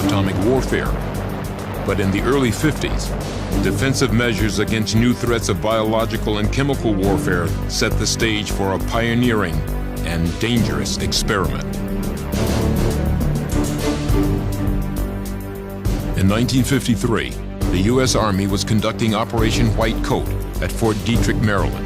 atomic warfare. But in the early 50s, defensive measures against new threats of biological and chemical warfare set the stage for a pioneering and dangerous experiment. In 1953, the U.S. Army was conducting Operation Whitecoat at Fort Detrick, Maryland.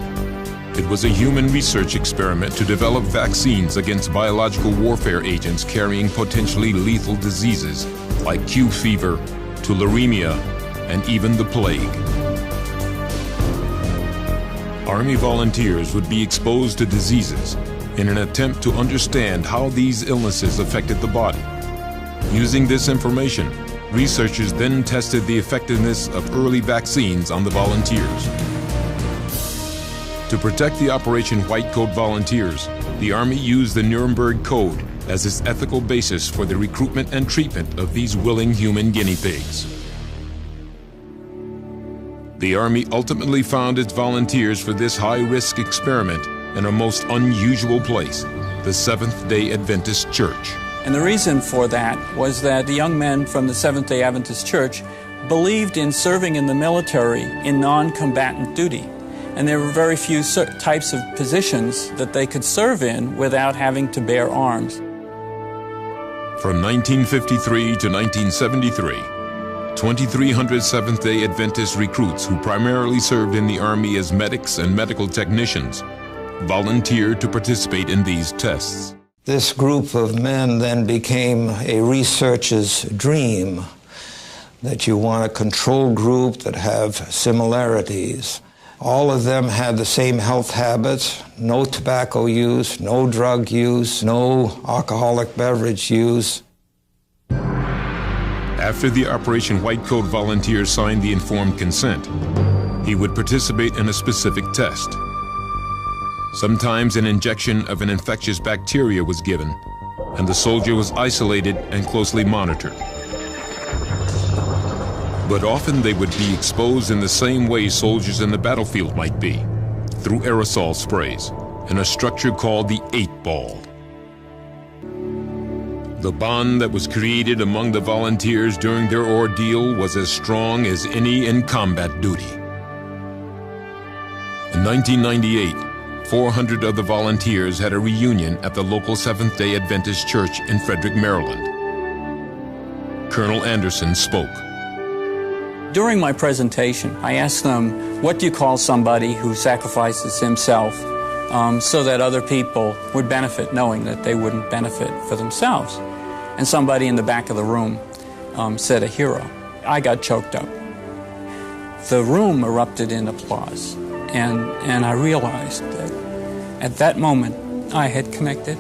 It was a human research experiment to develop vaccines against biological warfare agents carrying potentially lethal diseases like Q fever, tularemia, and even the plague. Army volunteers would be exposed to diseases in an attempt to understand how these illnesses affected the body. Using this information, researchers then tested the effectiveness of early vaccines on the volunteers. To protect the Operation Whitecoat volunteers, the Army used the Nuremberg Code as its ethical basis for the recruitment and treatment of these willing human guinea pigs. The Army ultimately found its volunteers for this high-risk experiment in a most unusual place, the Seventh-day Adventist Church. And the reason for that was that the young men from the Seventh-day Adventist Church believed in serving in the military in non-combatant duty. And there were very few types of positions that they could serve in without having to bear arms. From 1953 to 1973, 2,300 Seventh-day Adventist recruits who primarily served in the Army as medics and medical technicians volunteered to participate in these tests. This group of men then became a researcher's dream, that you want a control group that have similarities. All of them had the same health habits: no tobacco use, no drug use, no alcoholic beverage use. After the Operation Whitecoat volunteers signed the informed consent, he would participate in a specific test. Sometimes an injection of an infectious bacteria was given, and the soldier was isolated and closely monitored. But often they would be exposed in the same way soldiers in the battlefield might be, through aerosol sprays, in a structure called the 8-ball. The bond that was created among the volunteers during their ordeal was as strong as any in combat duty. In 1998, 400 of the volunteers had a reunion at the local Seventh-day Adventist Church in Frederick, Maryland. Colonel Anderson spoke. During my presentation, I asked them, what do you call somebody who sacrifices himself so that other people would benefit, knowing that they wouldn't benefit for themselves? And somebody in the back of the room said a hero. I got choked up. The room erupted in applause, and I realized that at that moment I had connected.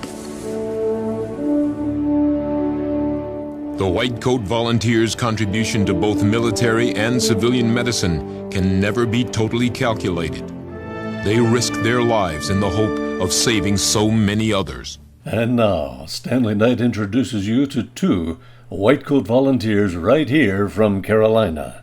The Whitecoat volunteers' contribution to both military and civilian medicine can never be totally calculated. They risked their lives in the hope of saving so many others. And now, Stanley Knight introduces you to two Whitecoat volunteers right here from Carolina.